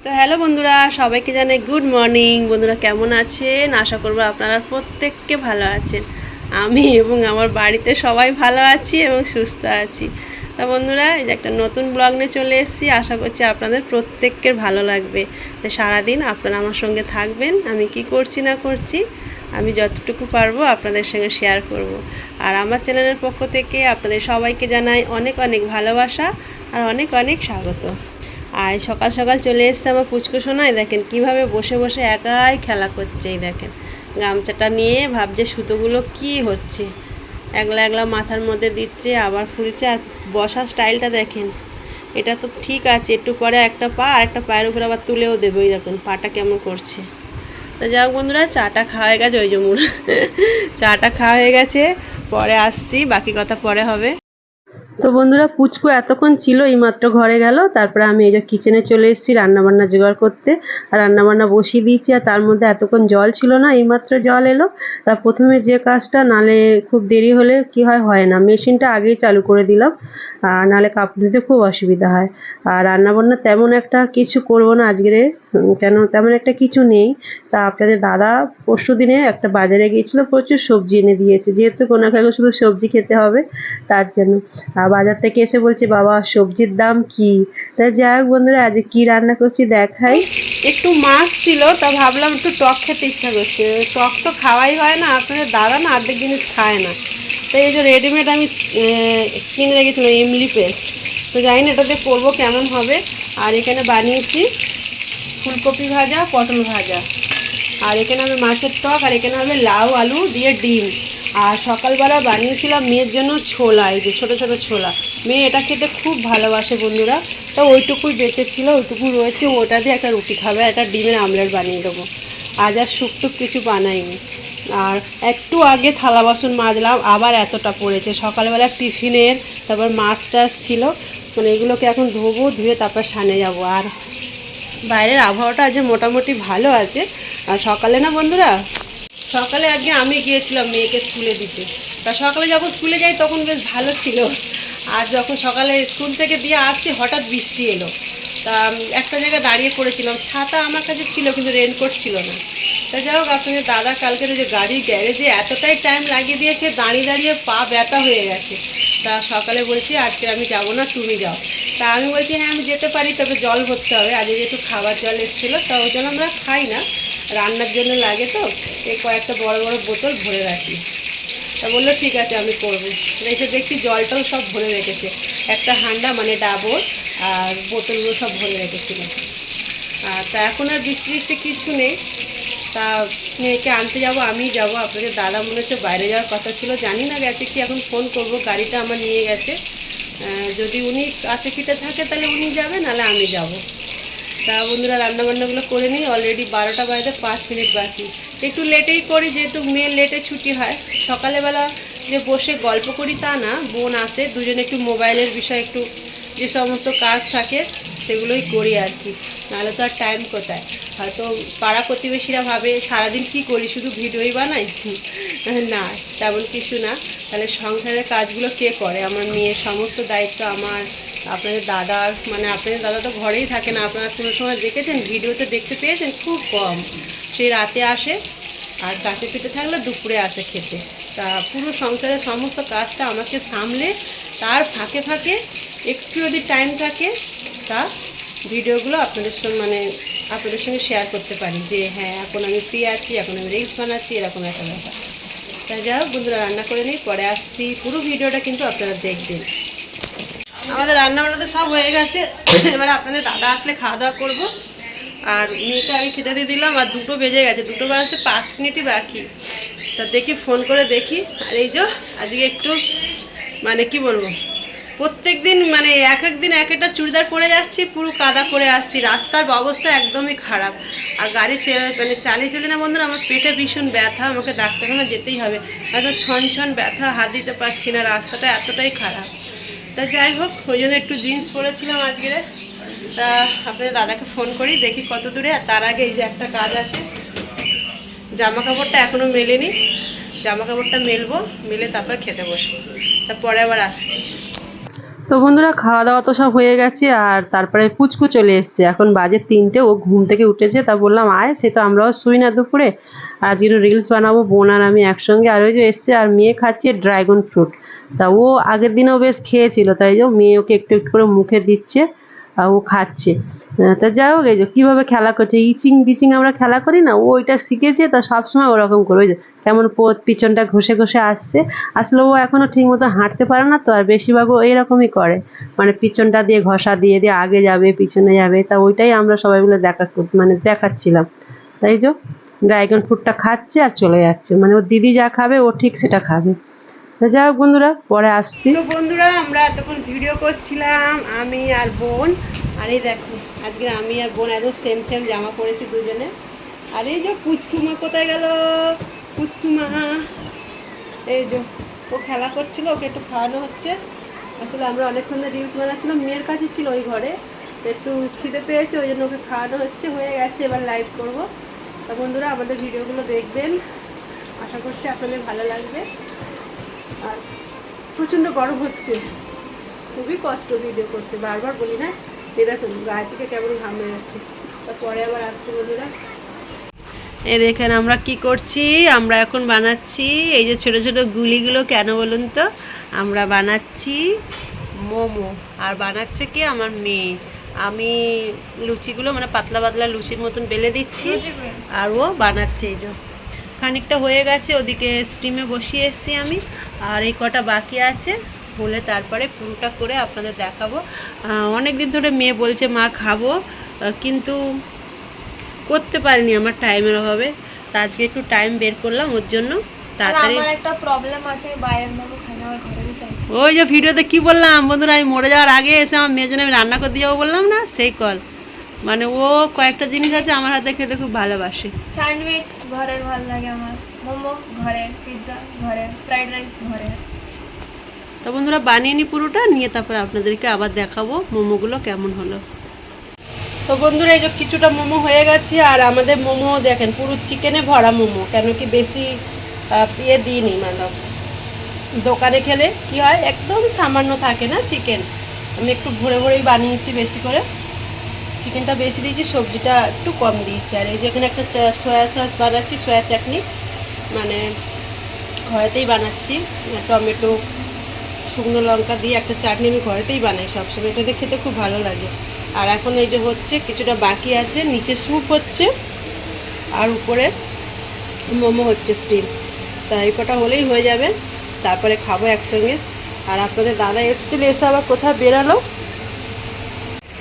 তো হ্যালো বন্ধুরা, সবাইকে জানাই গুড মর্নিং। বন্ধুরা কেমন আছেন? আশা করব আপনারা প্রত্যেককে ভালো আছেন। আমি এবং আমার বাড়িতে সবাই ভালো আছি এবং সুস্থ আছি। তা বন্ধুরা, এই যে একটা নতুন ব্লগ নিয়ে চলে এসেছি। আশা করছি আপনাদের প্রত্যেকের ভালো লাগবে। তো সারাদিন আপনারা আমার সঙ্গে থাকবেন। আমি কি করছি না করছি আমি যতটুকু পারবো আপনাদের সঙ্গে শেয়ার করব। আর আমার চ্যানেলের পক্ষ থেকে আপনাদের সবাইকে জানাই অনেক অনেক ভালোবাসা আর অনেক অনেক স্বাগত। আর সকাল সকাল চলে এসছে আমার পুচকু সোনায়, দেখেন কিভাবে বসে বসে একাই খেলা করছে। এই দেখেন গামছাটা নিয়ে ভাবছে সুতোগুলো কি হচ্ছে, একলা একলা মাথার মধ্যে দিচ্ছে আবার খুলছে। আর বসার স্টাইলটা দেখেন, এটা তো ঠিক আছে, একটু পরে একটা পা আর একটা পায়ের উপরে আবার তুলেও দেবে। ওই দেখুন পাটা কেমন করছে। তো যাই হোক বন্ধুরা, চাটা খাওয়া হয়ে গেছে, ওই যে মুড় চাটা খাওয়া হয়ে গেছে। পরে আসছি, বাকি কথা পরে হবে। তো বন্ধুরা, পুচকু এতক্ষণ ছিল, এইমাত্র ঘরে গেল। তারপরে আমি এই যে কিচেনে চলে এসেছি রান্নাবান্না জোগাড় করতে। আর রান্নাবান্না বসিয়ে দিয়েছি। আর তার মধ্যে এতক্ষণ জল ছিল না, এইমাত্র জল এলো। তা প্রথমে যে কাজটা, নালে খুব দেরি হলে কি হয় হয় না, মেশিনটা আগেই চালু করে দিলাম। আর নালে কাপড় ধুতে খুব অসুবিধা হয়। আর রান্নাবান্না তেমন একটা কিছু করব না আজকে, কেন তেমন একটা কিছু নেই। তা আপনাদের দাদা পরশু দিনে একটা বাজারে গিয়েছিল, প্রচুর সবজি এনে দিয়েছে, যেহেতু কোনাকে শুধু সবজি খেতে হবে তার জন্য। আর বাজার থেকে এসে বলছি, বাবা সবজির দাম কি। তা যাই হোক বন্ধুরা, আজকে কি রান্না করছি দেখাই। একটু মাছ ছিল, তা ভাবলাম একটু টক খেতে ইচ্ছা করছে। টক তো খাওয়াই হয় না, আপনাদের দাদা না অর্ধেক জিনিস খায় না। তো এই যে রেডিমেড আমি কিনে রেখেছিলাম ইমলি পেস্ট, তো জানি না এটা দিয়ে করবো কেমন হবে। আর এখানে বানিয়েছি ফুলকপি ভাজা, পটল ভাজা। আর এখানে হবে মাছের টক, আর এখানে হবে লাউ আলু দিয়ে ডিম। আর সকালবেলা বানিয়েছিলাম মেয়ের জন্য ছোলা, এই যে ছোটো ছোটো ছোলা। মেয়ে এটা খেতে খুব ভালোবাসে বন্ধুরা। তো ওইটুকুই বেঁচেছিলো, ওইটুকু রয়েছে, ওটা দিয়ে একটা রুটি খাবে, একটা ডিমের আমলেট বানিয়ে দেবো। আজ আর শুকটুক কিছু বানাইনি। আর একটু আগে থালা বাসন মাজলাম, আবার এতটা পড়েছে সকালবেলা টিফিনের। তারপর মাছ টাছ ছিল, মানে এগুলোকে এখন ধোবো, ধুয়ে তারপর সানে যাব। আর বাইরের আবহাওয়াটা আজ মোটামুটি ভালো আছে। আর সকালে না বন্ধুরা, সকালে আজকে আমি গিয়েছিলাম মেয়েকে স্কুলে দিতে। তা সকালে যখন স্কুলে যাই তখন বেশ ভালো ছিল। আর যখন সকালে স্কুল থেকে দিয়ে আসছি হঠাৎ বৃষ্টি এলো। তা একটা জায়গায় দাঁড়িয়ে পড়েছিলাম, ছাতা আমার কাছে ছিল কিন্তু রেনকোট ছিল না। তা যাই হোক, আপনাদের দাদা কালকের যে গাড়ির গ্যারেজে এতটাই টাইম লাগিয়ে দিয়েছে, দাঁড়িয়ে দাঁড়িয়ে পা ব্যথা হয়ে গেছে। তা সকালে বলছি আজকে আমি যাব না, তুমি যাও। তা আমি বলছি হ্যাঁ আমি যেতে পারি, তবে জল ভরতে হবে। আজকে যেহেতু খাবার জল এসেছিলো, তা ওই জন্য আমরা খাই না, রান্নার জন্য লাগে। তো এই কয়েকটা বড় বড় বোতল ভরে রাখি। তা বললো ঠিক আছে আমি করবো। রেখে দেখছি জলটাও সব ভরে রেখেছে, একটা হান্ডা মানে ডাবর, আর বোতলগুলো সব ভরে রেখেছিল। তা এখন আর বৃষ্টি বৃষ্টি কিছু নেই। তা মেয়েকে আনতে যাব, আমিই যাব। আপনাদের দাদা মনে হচ্ছে বাইরে যাওয়ার কথা ছিল, জানি না গেছে কি, এখন ফোন করব। গাড়িটা আমার নিয়ে গেছে, যদি উনি কাছে পিঠে থাকে তাহলে উনি যাবে, নাহলে আমি যাব। তা বন্ধুরা, রান্নাবান্নাগুলো করে নিই। অলরেডি 12টা বাজতে 5 মিনিট বাকি। একটু লেটেই করি, যেহেতু মেয়ের লেটে ছুটি হয়। সকালবেলা যে বসে গল্প করি তা না, বোন আসে, দুজনে একটু মোবাইলের বিষয়ে একটু যে সমস্ত কাজ থাকে সেগুলোই করি আর কি, নাহলে তো আর টাইম কোথায়। হয়তো পাড়া প্রতিবেশীরা ভাবে সারাদিন কি করি, শুধু ভিডিওই বানাই। না, তেমন কিছু না। তাহলে সংসারের কাজগুলো কে করে? আমার মেয়ের সমস্ত দায়িত্ব আমার। আপনাদের দাদার, মানে আপনাদের দাদা তো ঘরেই থাকে না, আপনারা কোনো সময় দেখেছেন, ভিডিওতে দেখতে পেয়েছেন খুব কম। সেই রাতে আসে, আর কাছে পিঠে থাকলে দুপুরে আসে খেতে। তা পুরো সংসারের সমস্ত কাজটা আমাকে সামলে, তার ফাঁকে ফাঁকে একটু যদি টাইম থাকে, তা ভিডিওগুলো আপনাদের সঙ্গে মানে আপনাদের সঙ্গে শেয়ার করতে পারি, যে হ্যাঁ এখন আমি ফ্রি আছি, এখন আমি রিলস বানাচ্ছি, এরকম একটা ব্যাপার। তাই যাই হোক বন্ধুরা, রান্না করে নিই, পরে আসছি। পুরো ভিডিওটা কিন্তু আপনারা দেখবেন। আমাদের রান্না বান্না সব হয়ে গেছে, এবার আপনাদের দাদা আসলে খাওয়া দাওয়া করবো। আর মেয়েকে আগে খেতে দিয়ে দিলাম, আর 2টো বেজে গেছে, 2টো বাজতে 5 মিনিটই বাকি। তা দেখি ফোন করে দেখি। আর এই যে আজকে একটু মানে কি বলবো, প্রত্যেক দিন মানে এক এক দিন এক একটা চুড়িদার পরে যাচ্ছি, পুরো কাদা করে আসছি। রাস্তার অবস্থা একদমই খারাপ। আর গাড়ি মানে চালিয়ে চলে না বন্ধুরা, আমার পেটে ভীষণ ব্যথা, আমাকে ডাক্তারখানা যেতেই হবে। এত ছন ছন ব্যথা, হাত দিতে পারছি না, রাস্তাটা এতটাই খারাপ। তা যাই হোক, ওই জন্য একটু জিন্স পরেছিলাম আজকে। তা আপনাদের দাদাকে ফোন করি, দেখি কত দূরে। আর তার আগে এই যে একটা কাজ আছে, জামা কাপড়টা এখনও মেলেনি, জামা কাপড়টা মেলবো, মেলে তারপর খেতে বসবো। তারপরে আবার আসছি। তো তো বন্ধুরা খাওয়া দাওয়া তো সব হয়ে গেছে, আর তারপরে পুচকু চলে এসছে। এখন বাজে 3টে, ও ঘুম থেকে উঠেছে। তা বললাম আয়, সে তো আমরাও শুই না দুপুরে, আর আজকে একটু রিলস বানাবো বোন আর আমি একসঙ্গে। আর ওই যে এসছে, আর মেয়ে খাচ্ছে ড্রাগন ফ্রুট। তা ও আগের দিনেও বেশ খেয়েছিল, তাই যে মেয়ে ওকে একটু একটু করে মুখে দিচ্ছে আর ও খাচ্ছে। তা যাই হোক, এই যে কীভাবে খেলা করছে, ইচিং বিচিং আমরা খেলা করি না, ও ওইটা শিখেছে। তা সবসময় ওরকম করে ওই যে কেমন পিছনটা ঘষে ঘষে আসছে। আসলে ও এখনও ঠিক মতো হাঁটতে পারে না তো, আর বেশিরভাগ ও এইরকমই করে, মানে পিছনটা দিয়ে ঘষা দিয়ে দিয়ে আগে যাবে পিছনে যাবে। তা ওইটাই আমরা সবাই মিলে দেখাচ্ছিলাম। তাই যে ড্রাগন ফ্রুটটা খাচ্ছে আর চলে যাচ্ছে, মানে ওর দিদি যা খাবে ও ঠিক সেটা খাবে। তা যাই হোক বন্ধুরা, পরে আসছি। তো বন্ধুরা আমরা এতক্ষণ ভিডিও করছিলাম আমি আর বোন। আর এই দেখো আজকে আমি আর বোন একদম সেম সেম জামা পরেছি দুজনে। আর এই যে পুচকুমা কোথায় গেল, পুচকুমা এই যে ও খেলা করছিল, ওকে একটু খাওয়ানো হচ্ছে। আসলে আমরা অনেকক্ষণ ধরে রিলস বানাচ্ছিলাম, মেয়ের কাছে ছিল ওই ঘরে, একটু খিদে পেয়েছে ওই জন্য ওকে খাওয়ানো হচ্ছে। হয়ে গেছে, এবার লাইভ করব। তা বন্ধুরা আমাদের ভিডিওগুলো দেখবেন, আশা করছি আপনাদের ভালো লাগবে। আর প্রচণ্ড গরম হচ্ছে, খুবই কষ্ট ভিডিও করতে, বারবার বলি না। এই দেখুন গায়ে থেকে কেমন ঘাম বেরোচ্ছে। তারপরে আবার আসছে বন্ধুরা। এই দেখেন আমরা কি করছি, আমরা এখন বানাচ্ছি এই যে ছোট ছোট গুলিগুলো। কেন বলুন তো, আমরা বানাচ্ছি মোমো, আর বানাচ্ছে কি আমার মেয়ে। আমি লুচিগুলো মানে পাতলা পাতলা লুচির মতন বেলে দিচ্ছি, আর ও বানাচ্ছে। এই যে খানিকটা হয়ে গেছে, ওদিকে স্টিমে বসিয়ে এসেছি আমি, আর এই কটা বাকি আছে, হলে তারপরে পুরোটা করে আপনাদের দেখাবো। অনেক দিন ধরে মেয়ে বলছে মা খাবো, কিন্তু করতে পারিনি আমার টাইমের অভাবে। তা আজকে একটু টাইম বের করলাম ওর জন্য তাড়াতাড়ি। আমার একটা প্রবলেম আছে, বাইরের মোমো খাই না, আমার ঘরে চাই। ওই যে ভিডিওতে কি বললাম বন্ধুরা, আমি মরে যাওয়ার আগে এসে আমার মেয়ের জন্য আমি রান্না করে দিয়ে যাবো বললাম না, সেই কল। মানে ও কয়েকটা জিনিস আছে আমার হাতে খেতে খুব ভালোবাসে। স্যান্ডউইচ ঘরের ভালো লাগে আমার, মোমো ঘরের, পিৎজা ঘরের, ফ্রাইড রাইস ঘরের। তো বন্ধুরা বানিয়ে নি পুরোটা, নিয়ে তারপর আপনাদেরকে আবার দেখাবো মোমোগুলো কেমন হলো। তো বন্ধুরা এই যে কিছুটা মোমো হয়ে গেছে, আর আমাদের মোমো দেখেন পুরো চিকেনে ভরা মোমো, কেন কি বেশি ইয়ে দিইনি। মানে দোকানে খেলে কি হয় একদম সামান্য থাকে না চিকেন, আমি একটু ভরে ভরেই বানিয়েছি বেশি করে। চিকেনটা বেশি দিয়েছি, সবজিটা একটু কম দিয়েছি। আর এই যে এখানে একটা সয়া সস বানাচ্ছি, সয়া চাটনি, মানে ঘরেতেই বানাচ্ছি। টমেটো শুকনো লঙ্কা দিয়ে একটা চাটনি আমি ঘরেতেই বানাই সবসময়, এটাতে খেতে খুব ভালো লাগে। আর এখন এই যে হচ্ছে কিছুটা বাকি আছে, নিচে স্যুপ হচ্ছে আর উপরে মোমো হচ্ছে স্টিম। তা এই কটা হলেই হয়ে যাবে, তারপরে খাবো একসঙ্গে। আর আপনাদের দাদা এসেছিলো, এসে আবার কোথায় বেরালো,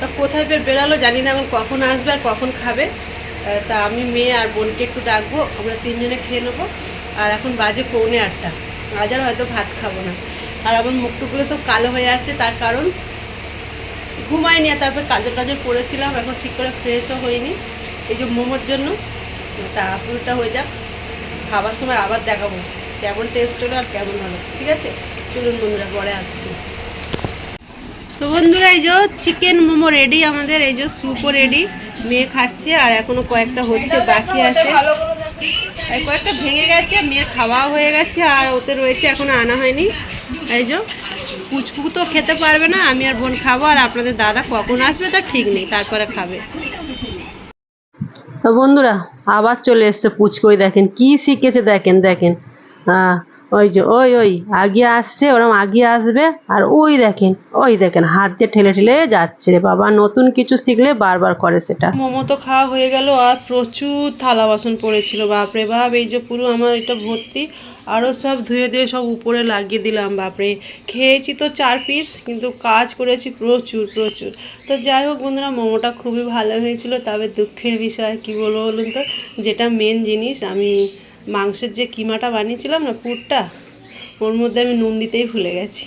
তা কোথায় বেরালো জানি না, এখন কখন আসবে আর কখন খাবে। তা আমি মেয়ে আর বোনকে একটু ডাকবো, আমরা তিনজনে খেয়ে নেবো। আর এখন বাজে 7:45, আজ আর হয়তো ভাত খাবো না। আর আমার মুখটুকগুলো সব কালো হয়ে আছে, তার কারণ ঘুমাইনি, আর তারপর কাজল টাজল পরেছিলাম, এখন ঠিক করে ফ্রেশও হয়নি এই যে মোমোর জন্য। তা পুরোটা হয়ে যাক, খাবার সময় আবার দেখাবো কেমন টেস্ট হলো আর কেমন হলো। ঠিক আছে, চলুন বন্ধুরা পরে আসছি। তো বন্ধুরা এই যে চিকেন মোমো রেডি আমাদের, এই যে স্যুপও রেডি, মেয়ে খাচ্ছে। আর এখনো কয়েকটা হচ্ছে বাকি আছে, আর কয়েকটা ভেঙে গেছে, মেয়ের খাওয়াও হয়ে গেছে, আর ওতে রয়েছে এখনো আনা হয়নি। এই যে পুচকু তো খেতে পারবে না, আমি আর বোন খাবো, আর আপনাদের দাদা কখন আসবে তার ঠিক নেই, তারপরে খাবে। তো বন্ধুরা আবার চলে এসছে পুচকু, দেখেন কি শিখেছে, দেখেন দেখেন। ওই যে ওই আগিয়ে আসছে, ওরম আগিয়ে আসবে। আর ওই দেখেন হাত দিয়ে ঠেলে ঠেলে যাচ্ছে। রে বাবা, নতুন কিছু শিখলে বারবার করে সেটা। মোমো তো খাওয়া হয়ে গেল, আর প্রচুর থালা বাসন পড়েছিল, বাপরে বাপ। এই যে পুরো আমার এটা ভর্তি, আরও সব ধুয়ে দিয়ে সব উপরে লাগিয়ে দিলাম। বাপরে, খেয়েছি তো 4 পিস, কিন্তু কাজ করেছি প্রচুর প্রচুর। তো যাই হোক বন্ধুরা, মোমোটা খুবই ভালো হয়েছিল। তবে দুঃখের বিষয় কি বলবো বলুন তো, যেটা মেন জিনিস, আমি মাংসের যে কিমাটা বানিয়েছিলাম না পুরটা, ওর মধ্যে আমি নুন দিতেই ভুলে গেছি।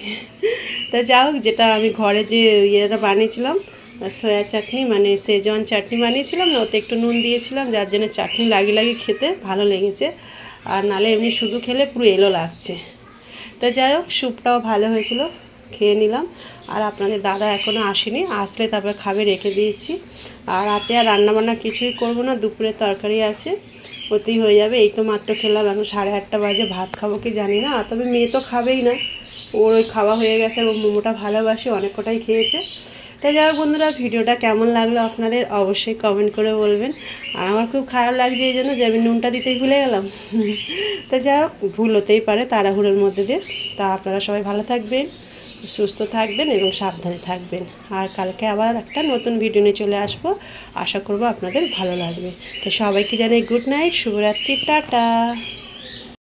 তা যাই হোক, যেটা আমি ঘরে যে ইয়েটা বানিয়েছিলাম সয়া চাটনি, মানে সেজওয়ান চাটনি বানিয়েছিলাম না, ওতে একটু নুন দিয়েছিলাম, যার জন্য চাটনি লাগিয়ে খেতে ভালো লেগেছে। আর নালে এমনি শুধু খেলে পুরো এলো লাগছে। তা যাই হোক, স্যুপটাও ভালো হয়েছিল, খেয়ে নিলাম। আর আপনাদের দাদা এখনও আসেনি, আসলে তারপরে খাবে, রেখে দিয়েছি। আর রাতে আর রান্নাবান্না কিছুই করবো না, দুপুরে তরকারি আছে, ওতেই হয়ে যাবে। এই তো মাত্র খেলাম, এখন 8:30 বাজে, ভাত খাবো কি জানি না, তবে মেয়ে তো খাবেই না, ওর ওই খাওয়া হয়ে গেছে এবং মোমোটা ভালোবাসে, অনেক কটাই খেয়েছে। তাই যাই হোক বন্ধুরা, ভিডিওটা কেমন লাগলো আপনাদের অবশ্যই কমেন্ট করে বলবেন। আর আমার খুব খারাপ লাগছে এই জন্য যে আমি নুনটা দিতেই ভুলে গেলাম। তা যাই হোক, ভুল হতেই পারে তাড়াহুড়োর মধ্যে দিয়ে। তা আপনারা সবাই ভালো থাকবেন, সুস্থ থাকবেন এবং সাবধানে থাকবেন। আর কালকে আবার একটা নতুন ভিডিও নিয়ে চলে আসবো, আশা করবো আপনাদের ভালো লাগবে। তো সবাইকে জানাই গুড নাইট, শুভরাত্রি, টাটা।